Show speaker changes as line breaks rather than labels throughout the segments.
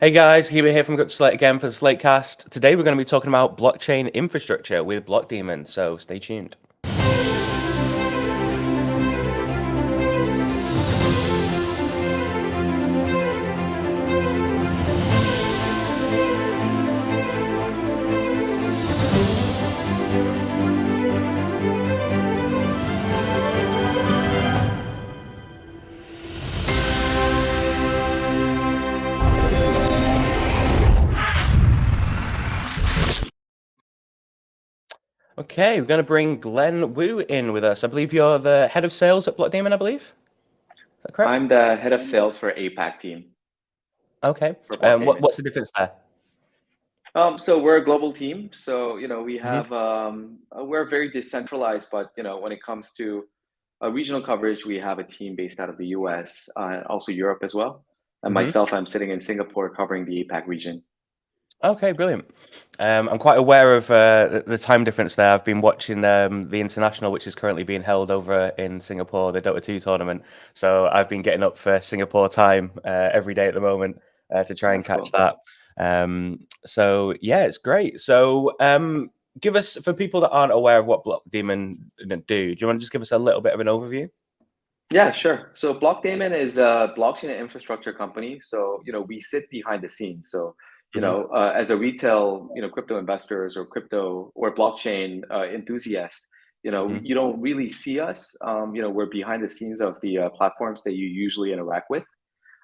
Hey guys, Hubert here from CryptoSlate again for the SlateCast. Today we're going to be talking about blockchain infrastructure with Blockdaemon, so stay tuned. Okay, we're going to bring Glenn Wu in with us. I believe you're the head of sales at Blockdaemon, I believe. Is that correct?
I'm the head of sales for APAC team.
Okay.
For Blockdaemon.
What's the difference there?
So we're a global team. So we
Mm-hmm.
have we're very decentralized, but when it comes to regional coverage, we have a team based out of the US, also Europe as well. And
Mm-hmm.
myself, I'm sitting in Singapore covering the APAC region.
Okay, brilliant. I'm quite aware of the time difference there. I've been watching the international, which is currently being held over in Singapore, the Dota 2 tournament. So I've been getting up for Singapore time every day at the moment to try and
That's
catch
cool.
that. So yeah, it's great. So give us, for people that aren't aware of what Blockdaemon do you want to just give us a little bit of an overview?
Yeah, sure. So Blockdaemon is a blockchain and infrastructure company. So we sit behind the scenes. So
Hmm.
as a retail crypto investors or crypto or blockchain enthusiasts,
Hmm.
you don't really see us. We're behind the scenes of the platforms that you usually interact with.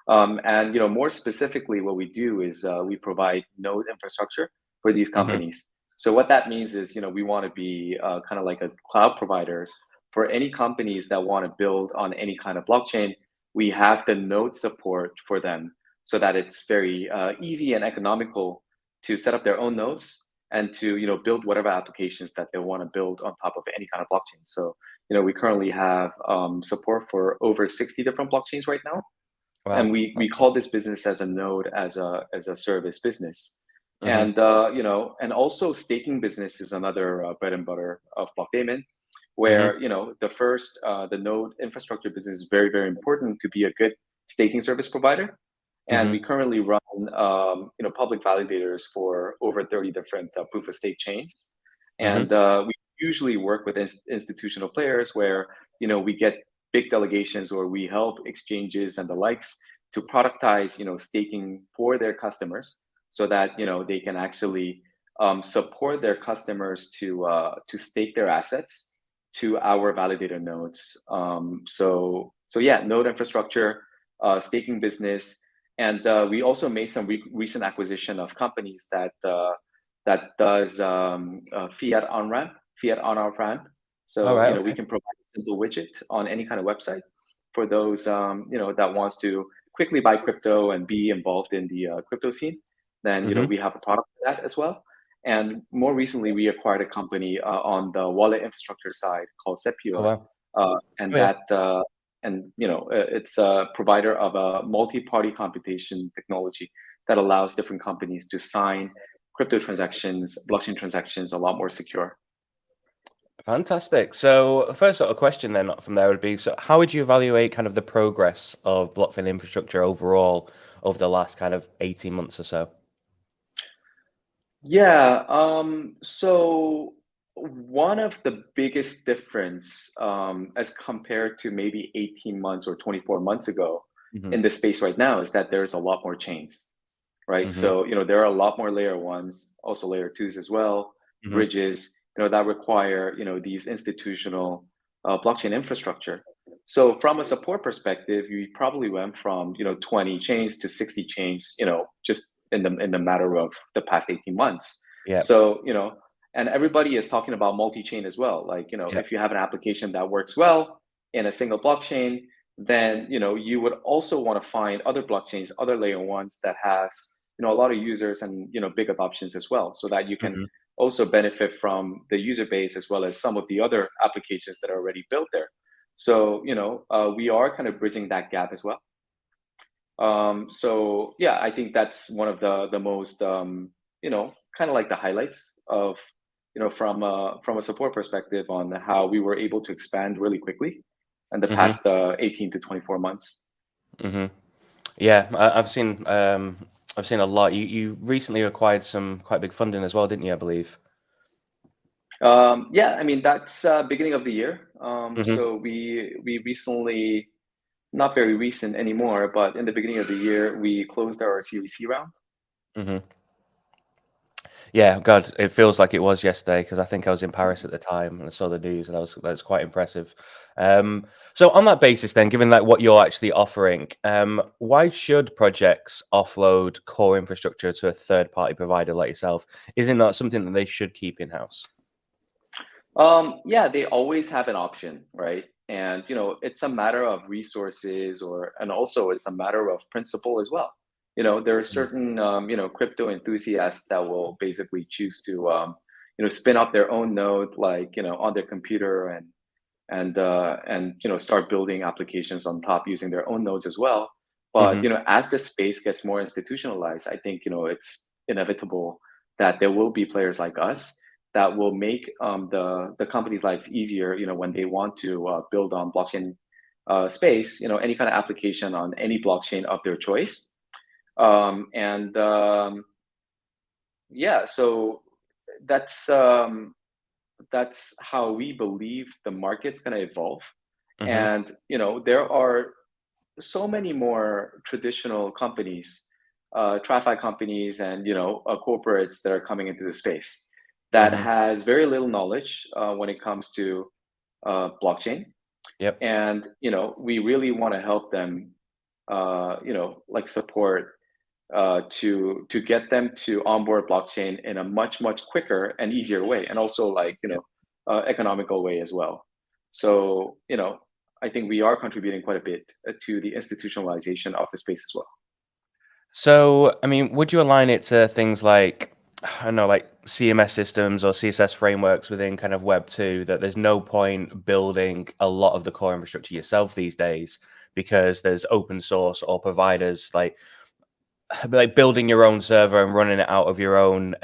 And more specifically, what we do is we provide node infrastructure for these
Hmm.
companies. So what that means is we want to be kind of like a cloud providers for any companies that want to build on any kind of blockchain. We have the node support for them so that it's very easy and economical to set up their own nodes and to build whatever applications that they want to build on top of any kind of blockchain. So we currently have support for over 60 different blockchains right now, and
Wow.
we
That's cool.
call this business as a node as a service business.
Hmm.
And and also staking business is another bread and butter of Blockdaemon,
Hmm.
where the first the node infrastructure business is very, very important to be a good staking service provider. And
Hmm.
we currently run public validators for over 30 different proof of stake chains. And
Hmm.
we usually work with institutional players where we get big delegations, or we help exchanges and the likes to productize staking for their customers, so that they can actually support their customers to stake their assets to our validator nodes. So yeah, node infrastructure, staking business. And we also made some recent acquisition of companies that does fiat on ramp, fiat on our ramp.
All
So
right.
we
Okay.
can provide a simple widget on any kind of website for those that wants to quickly buy crypto and be involved in the crypto scene. Then
Hmm.
we have a product for that as well. And more recently, we acquired a company on the wallet infrastructure side called
Oh
Sepure,
wow.
and
Oh yeah.
it's a provider of a multi-party computation technology that allows different companies to sign crypto transactions, blockchain transactions, a lot more secure.
Fantastic. So the first sort of question then from there would be, so how would you evaluate kind of the progress of blockchain infrastructure overall over the last kind of 18 months or so?
Yeah. So one of the biggest difference, as compared to maybe 18 months or 24 months ago
Hmm.
in this space right now, is that there's a lot more chains, right?
Hmm.
So, there are a lot more layer ones, also layer twos as well,
Hmm.
bridges, that require, these institutional blockchain infrastructure. So from a support perspective, you probably went from, 20 chains to 60 chains, just in the matter of the past 18 months.
Yeah.
So, and everybody is talking about multi-chain as well. Like,
Yeah.
if you have an application that works well in a single blockchain, then you would also want to find other blockchains, other layer ones that has a lot of users and big adoptions as well, so that you can
Hmm.
also benefit from the user base as well as some of the other applications that are already built there. So we are kind of bridging that gap as well. So yeah, I think that's one of the most kind of like the highlights of from a support perspective on how we were able to expand really quickly in the
Hmm.
past 18 to 24 months.
Hmm. Yeah, I've seen I've seen a lot. You recently acquired some quite big funding as well, didn't you? I believe.
Yeah, I mean that's beginning of the year.
Hmm.
So we recently, not very recent anymore, but in the beginning of the year, we closed our Series C round.
Hmm. Yeah, God, it feels like it was yesterday because I think I was in Paris at the time and I saw the news and that was quite impressive. So on that basis, then, given that what you're actually offering, why should projects offload core infrastructure to a third-party provider like yourself? Isn't that something that they should keep in-house?
Yeah, they always have an option, right? And it's a matter of resources, and also it's a matter of principle as well. There are
Mm.
certain crypto enthusiasts that will basically choose to spin up their own node, like on their computer, and start building applications on top using their own nodes as well. But
Mhm.
as the space gets more institutionalized, I think it's inevitable that there will be players like us that will make the companies' lives easier. When they want to build on blockchain space, any kind of application on any blockchain of their choice. And Yeah, so that's um, that's how we believe the market's going to evolve.
Mhm.
And there are so many more traditional companies, TradFi companies, and corporates that are coming into the space that
Mhm.
has very little knowledge when it comes to blockchain.
Yep.
And we really want to help them, like support to get them to onboard blockchain in a much quicker and easier way, and also like
Yep.
economical way as well. So I think we are contributing quite a bit to the institutionalization of the space as well.
So, I mean, would you align it to things like, I don't know, like CMS systems or CSS frameworks within kind of Web 2, that there's no point building a lot of the core infrastructure yourself these days because there's open source or providers like building your own server and running it out of your own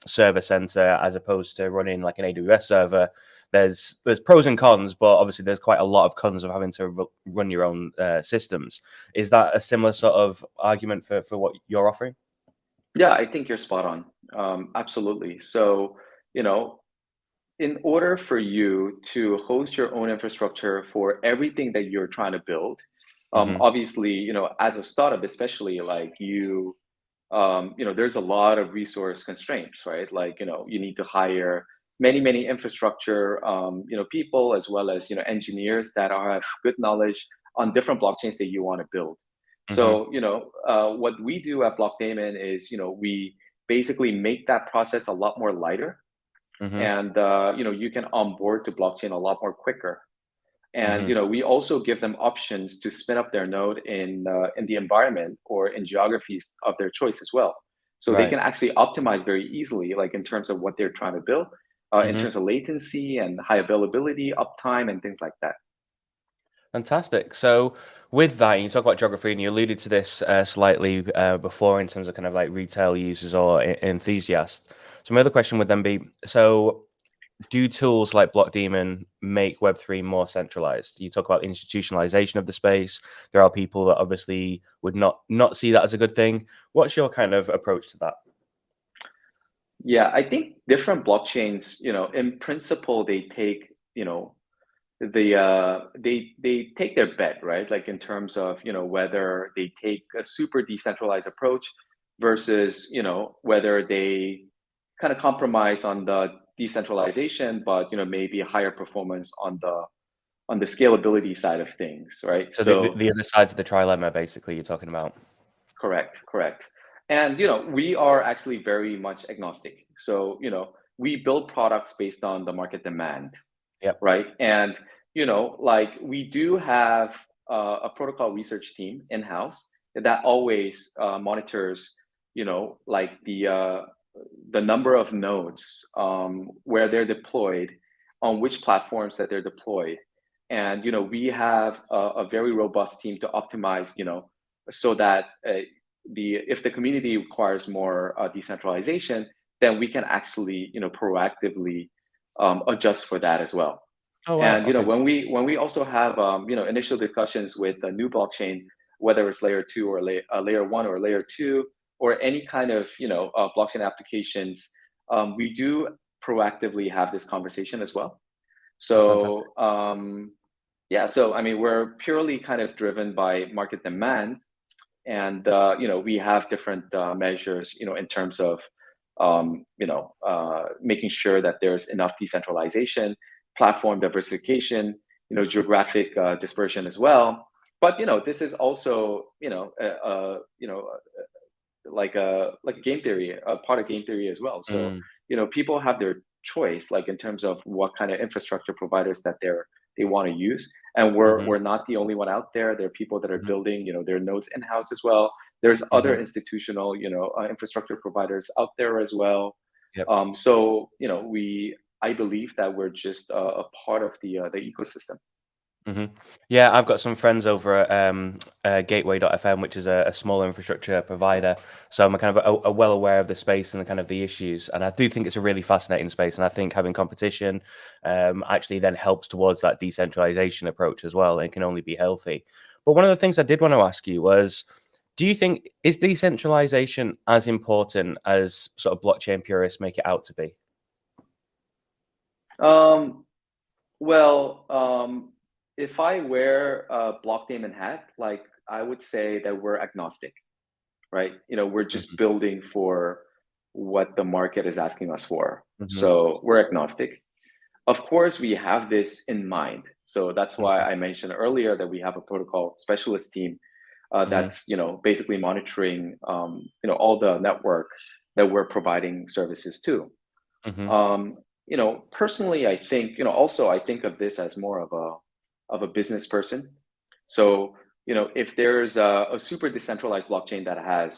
server center as opposed to running like an AWS server. There's pros and cons, but obviously there's quite a lot of cons of having to run your own systems. Is that a similar sort of argument for what you're offering?
Yeah, I think you're spot on. Absolutely. So you know in order for you to host your own infrastructure for everything that you're trying to build,
Hmm.
obviously, as a startup, especially, like there's a lot of resource constraints, right? Like, you need to hire many infrastructure, people, as well as, engineers that have good knowledge on different blockchains that you want to build.
Hmm.
So, what we do at Blockdaemon is, we basically make that process a lot more lighter,
Hmm.
and you can onboard to blockchain a lot more quicker. And
Hmm.
we also give them options to spin up their node in the environment or in geographies of their choice as well, so they
Right.
can actually optimize very easily, like in terms of what they're trying to build, in
Hmm.
terms of latency and high availability, uptime, and things like that.
Fantastic. So, with that, you talk about geography, and you alluded to this slightly before in terms of kind of like retail users or enthusiasts. So, my other question would then be: so, do tools like Blockdaemon make Web3 more centralized? You talk about institutionalization of the space. There are people that obviously would not see that as a good thing. What's your kind of approach to that?
Yeah, I think different blockchains, in principle, they take they take their bet, right? Like in terms of whether they take a super decentralized approach versus whether they kind of compromise on the decentralization, but maybe higher performance on the scalability side of things, right?
So, the,
So
the other sides of the trilemma, basically, you're talking about.
correct. And we are actually very much agnostic. So we build products based on the market demand,
Yep.
right? And like we do have a protocol research team in house that always monitors, like the number of nodes, where they're deployed, on which platforms that they're deployed, and we have a very robust team to optimize, so that the if the community requires more decentralization, then we can actually proactively adjust for that as well.
Oh wow.
And
Okay.
when we also have initial discussions with a new blockchain, whether it's layer 2 or layer 1 or layer 2, or any kind of blockchain applications, we do proactively have this conversation as well.
Oh, fantastic.
So yeah, so I mean, we're purely kind of driven by market demand, and we have different measures, in terms of making sure that there's enough decentralization, platform diversification, geographic dispersion as well. But this is also like a game theory, a part of game theory as well. So
Mm,
people have their choice, like in terms of what kind of infrastructure providers that they want to use. And we're
mhm,
we're not the only one out there. There are people that are
mhm,
building their nodes in house as well. There's other
mhm.
institutional infrastructure providers out there as well.
Yep.
So I believe that we're just a part of the ecosystem.
Mhm. Yeah, I've got some friends over at Gateway.fm, which is a small infrastructure provider. So I'm kind of well aware of the space and the kind of the issues. And I do think it's a really fascinating space. And I think having competition actually then helps towards that decentralization approach as well. And can only be healthy. But one of the things I did want to ask you was, do you think is decentralization as important as sort of blockchain purists make it out to be?
Um, Well, if I wear a Blockdaemon hat, like I would say that we're agnostic, right? We're just
Hmm.
building for what the market is asking us for.
Hmm.
So we're agnostic. Of course, we have this in mind. So that's why
Hmm.
I mentioned earlier that we have a protocol specialist team
Hmm.
that's basically monitoring all the network that we're providing services to.
Hmm.
Personally, I think, also I think of this as more of a business person. So, if there's a super decentralized blockchain that has,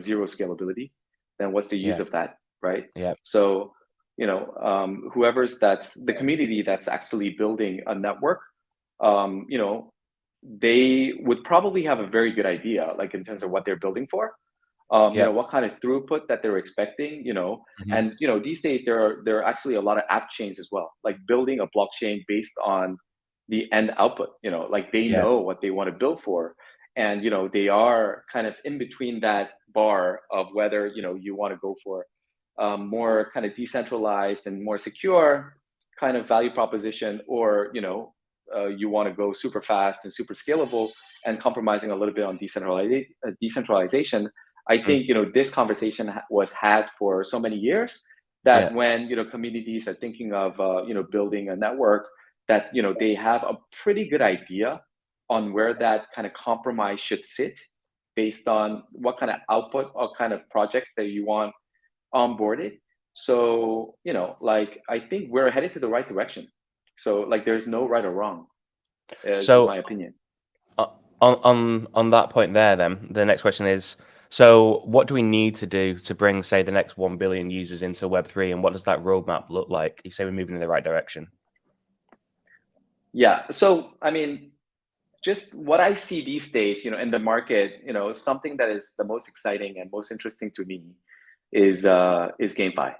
zero scalability, then what's the use
Yeah.
of that, right?
Yeah.
So, that's the community that's actually building a network, they would probably have a very good idea, like in terms of what they're building for,
Yeah.
what kind of throughput that they're expecting,
Hmm.
and these days there are actually a lot of app chains as well, like building a blockchain based on the end output, like they
Yeah.
know what they want to build for, and they are kind of in between that bar of whether you want to go for more kind of decentralized and more secure kind of value proposition, or you want to go super fast and super scalable and compromising a little bit on decentralization. I
Mm.
think this conversation was had for so many years
Yeah.
that when communities are thinking of building a network, that they have a pretty good idea on where that kind of compromise should sit based on what kind of output or kind of projects that you want onboarded. So like I think we're headed to the right direction. So like there's no right or wrong, is
So
my opinion.
on that point there, then the next question is: so what do we need to do to bring, say, the next 1 billion users into Web3, and what does that roadmap look like? You say we're moving in the right direction.
Yeah. So I mean, just what I see these days, in the market, something that is the most exciting and most interesting to me is GameFi,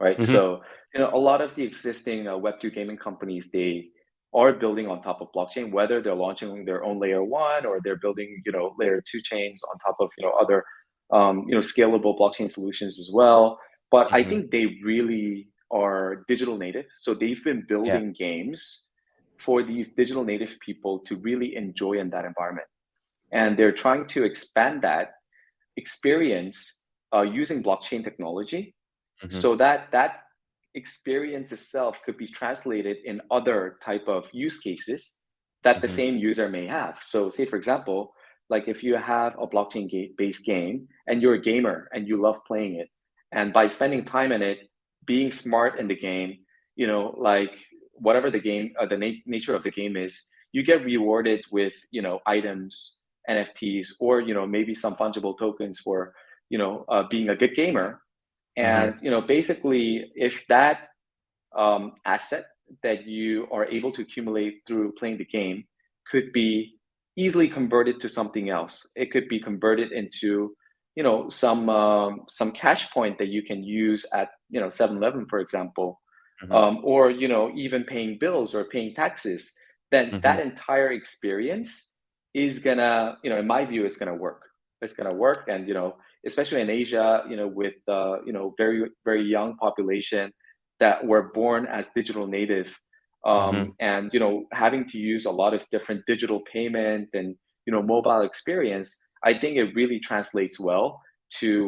right?
Hmm.
So a lot of the existing Web2 gaming companies, they are building on top of blockchain, whether they're launching their own layer one or they're building layer two chains on top of other scalable blockchain solutions as well. But I
Hmm.
think they really are digital native, so they've been
Yeah.
building games for these digital native people to really enjoy in that environment, and they're trying to expand that experience using blockchain technology,
Hmm.
so that that experience itself could be translated in other type of use cases that the
Hmm.
same user may have. So say for example, like if you have a blockchain based game and you're a gamer and you love playing it, and by spending time in it, being smart in the game, like whatever the game nature of the game is, you get rewarded with items, NFTs, or maybe some fungible tokens for being a good gamer.
Hmm.
And basically, if that asset that you are able to accumulate through playing the game could be easily converted to something else, it could be converted into some cash point that you can use at 7-Eleven, for example,
Hmm.
or even paying bills or paying taxes. Then
Hmm.
that entire experience is gonna, in my view, is gonna work. it's gonna work. And especially in Asia, with very very young population that were born as digital native,
Hmm.
and having to use a lot of different digital payment and mobile experience, I think it really translates well to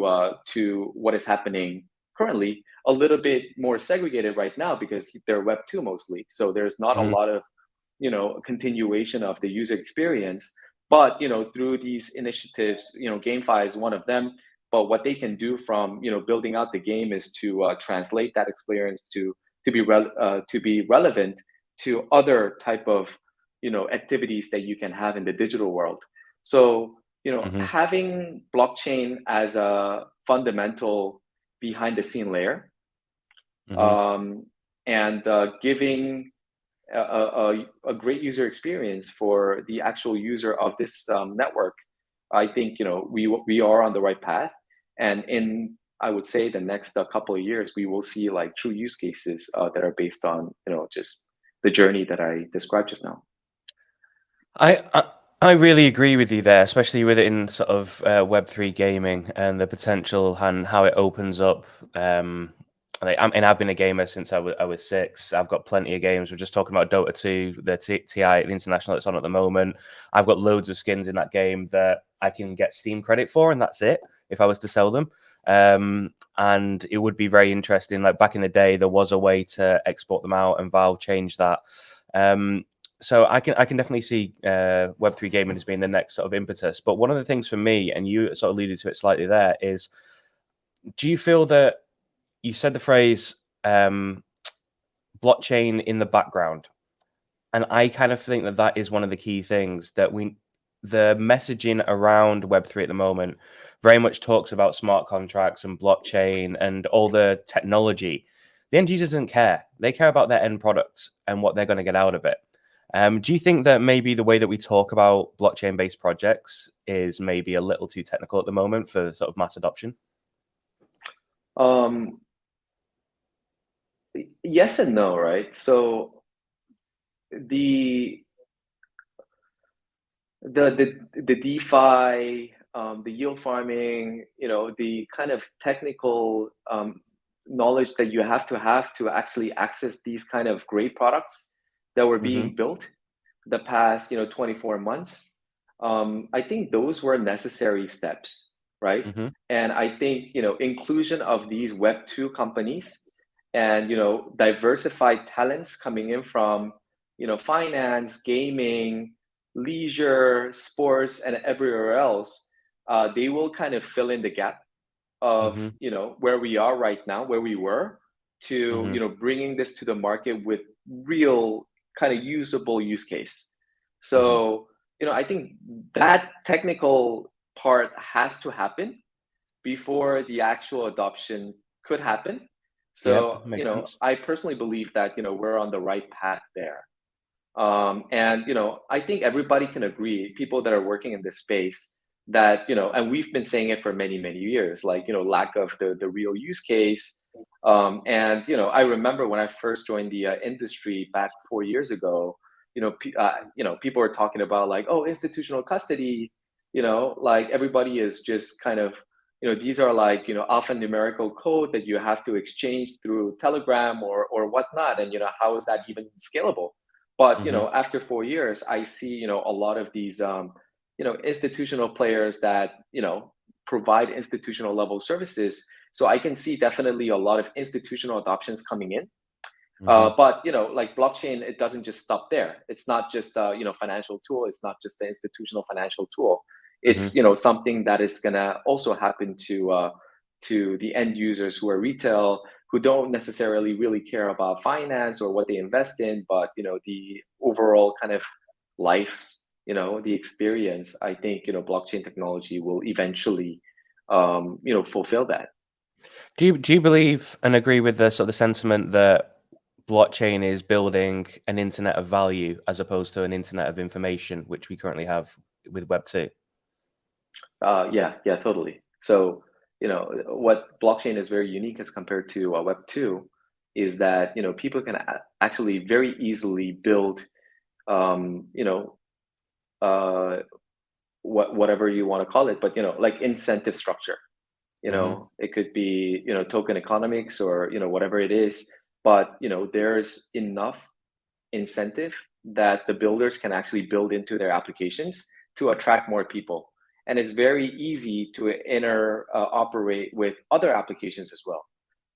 what is happening currently. A little bit more segregated right now because they're Web 2 mostly, so there's not a
Hmm.
lot of continuation of the user experience. But through these initiatives, GameFi is one of them. But what they can do from building out the game is to translate that experience to be relevant to other type of activities that you can have in the digital world. So
Hmm.
having blockchain as a fundamental behind the scene layer,
Hmm.
um, and giving a great user experience for the actual user of this network, I think we are on the right path. And in, I would say, the next couple of years, we will see like true use cases that are based on just the journey that I described just now.
I, I I really agree with you there, especially within sort of Web3 gaming and the potential and how it opens up. I've been a gamer since I was 6. I've got plenty of games. We're just talking about Dota 2, the TI, the international that's on at the moment. I've got loads of skins in that game that I can get Steam credit for, and that's it if I was to sell them. And it would be very interesting. Like back in the day, there was a way to export them out, and Valve changed that. So I can definitely see Web3 gaming as being the next sort of impetus. But one of the things for me, and you sort of alluded to it slightly there, is do you feel that you said the phrase blockchain in the background? And I kind of think that that is one of the key things that the messaging around Web3 at the moment very much talks about smart contracts and blockchain and all the technology. The end user doesn't care. They care about their end products and what they're going to get out of it. Do you think that maybe the way that we talk about blockchain-based projects is maybe a little too technical at the moment for sort of mass adoption?
Um, yes and no, right? So the the DeFi, the yield farming, the kind of technical knowledge that you have to actually access these kind of great products that were
Mm-hmm.
being built the past 24 months. I think those were necessary steps, right?
Mm-hmm.
And I think inclusion of these Web 2 companies and diversified talents coming in from finance, gaming, leisure, sports, and everywhere else, they will kind of fill in the gap of
Mm-hmm.
where we are right now, where we were, to
Mm-hmm.
bringing this to the market with real kind of usable use case.
Mm-hmm.
So I think that technical part has to happen before the actual adoption could happen.
Yep,
So
makes sense.
I personally believe that we're on the right path there. And I think everybody can agree, people that are working in this space, that and we've been saying it for many many years, like lack of the real use case. And I remember when I first joined the industry back 4 years ago, people were talking about like, oh, institutional custody, like everybody is just kind of these are like alphanumerical code that you have to exchange through Telegram or whatnot, and how is that even scalable? But
Mm-hmm.
after 4 years, I see a lot of these institutional players that provide institutional level services. So I can see definitely a lot of institutional adoptions coming in.
Mm-hmm.
But like blockchain, it doesn't just stop there. It's not just a financial tool. It's not just an institutional financial tool. It's
Mm-hmm.
something that is gonna also happen to the end users who are retail, who don't necessarily really care about finance or what they invest in, but the overall kind of lives, the experience. I think blockchain technology will eventually fulfill that.
Do you believe and agree with the sort of the sentiment that blockchain is building an internet of value as opposed to an internet of information, which we currently have with Web 2?
Yeah, yeah, totally. So, what blockchain is very unique as compared to Web 2 is that, people can actually very easily build, um, you know, uh, whatever you want to call it, but like incentive structure.
Hmm.
It could be token economics or whatever it is, but there's enough incentive that the builders can actually build into their applications to attract more people. And it's very easy to operate with other applications as well.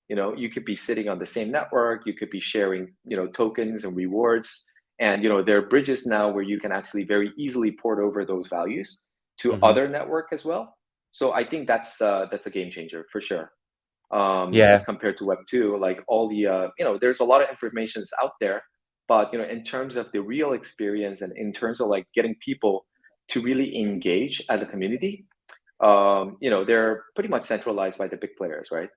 You could be sitting on the same network, you could be sharing tokens and rewards, and there are bridges now where you can actually very easily port over those values to
Hmm.
other network as well. So I think that's a game changer for sure.
Yeah.
As compared to Web 2, like all the there's a lot of information out there, but in terms of the real experience and in terms of like getting people to really engage as a community, they're pretty much centralized by the big players, right?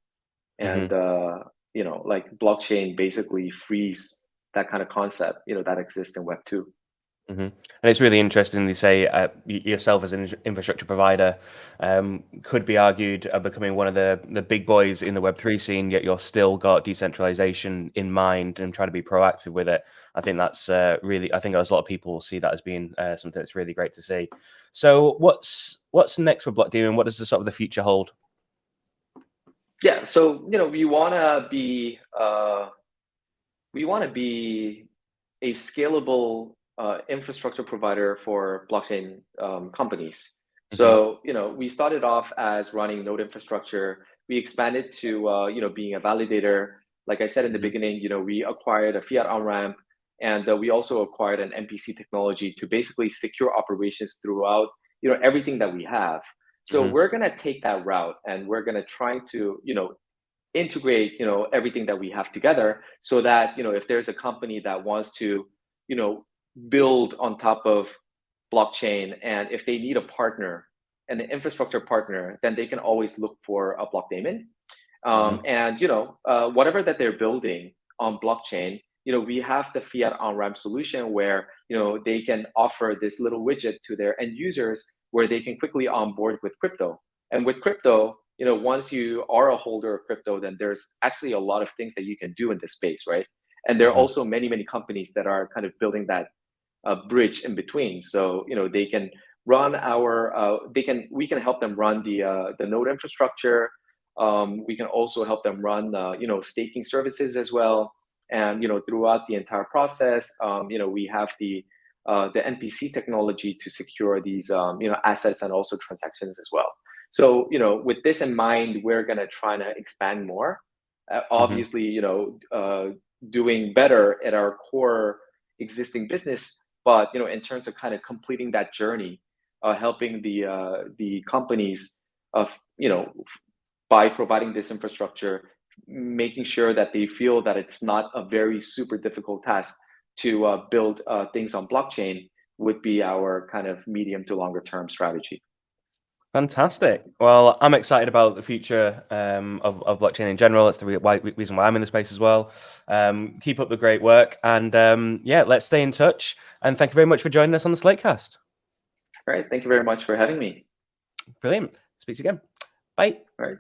And
Hmm.
like blockchain basically frees that kind of concept that exists in Web 2.
Hmm. And it's really interesting. They say yourself as an infrastructure provider could be argued becoming one of the big boys in the Web3 scene, yet you're still got decentralization in mind and trying to be proactive with it. I think that's really. I think there's a lot of people will see that as being something that's really great to see. So what's next for Blockdaemon? What does the sort of the future hold?
Yeah, so we want to be a scalable infrastructure provider for blockchain companies.
Hmm.
So, we started off as running node infrastructure. We expanded to, being a validator. Like I said in the
Hmm.
beginning, we acquired a fiat on-ramp, and we also acquired an MPC technology to basically secure operations throughout, everything that we have. So
Hmm.
we're gonna take that route, and we're gonna try to, integrate everything that we have together, so that if there's a company that wants to you know build on top of blockchain, and if they need a partner, an infrastructure partner, then they can always look for a Blockdaemon.
Hmm.
And whatever that they're building on blockchain, we have the fiat on-ramp solution where they can offer this little widget to their end users where they can quickly onboard with crypto. And with crypto, once you are a holder of crypto, then there's actually a lot of things that you can do in this space, right? And there are
Hmm.
also many, many companies that are kind of building that bridge in between. So they can run we can help them run the node infrastructure. We can also help them run staking services as well. And throughout the entire process, we have the NPC technology to secure these assets and also transactions as well. So with this in mind, we're gonna try to expand more.
Hmm.
Obviously, doing better at our core existing business, but in terms of kind of completing that journey, helping the companies of by providing this infrastructure, making sure that they feel that it's not a very super difficult task to build things on blockchain, would be our kind of medium to longer term strategy.
Fantastic. Well, I'm excited about the future of blockchain in general. That's the reason why I'm in the space as well. Keep up the great work. And yeah, let's stay in touch. And thank you very much for joining us on the SlateCast.
All right. Thank you very much for having me.
Brilliant. Speak to you again. Bye.
All right.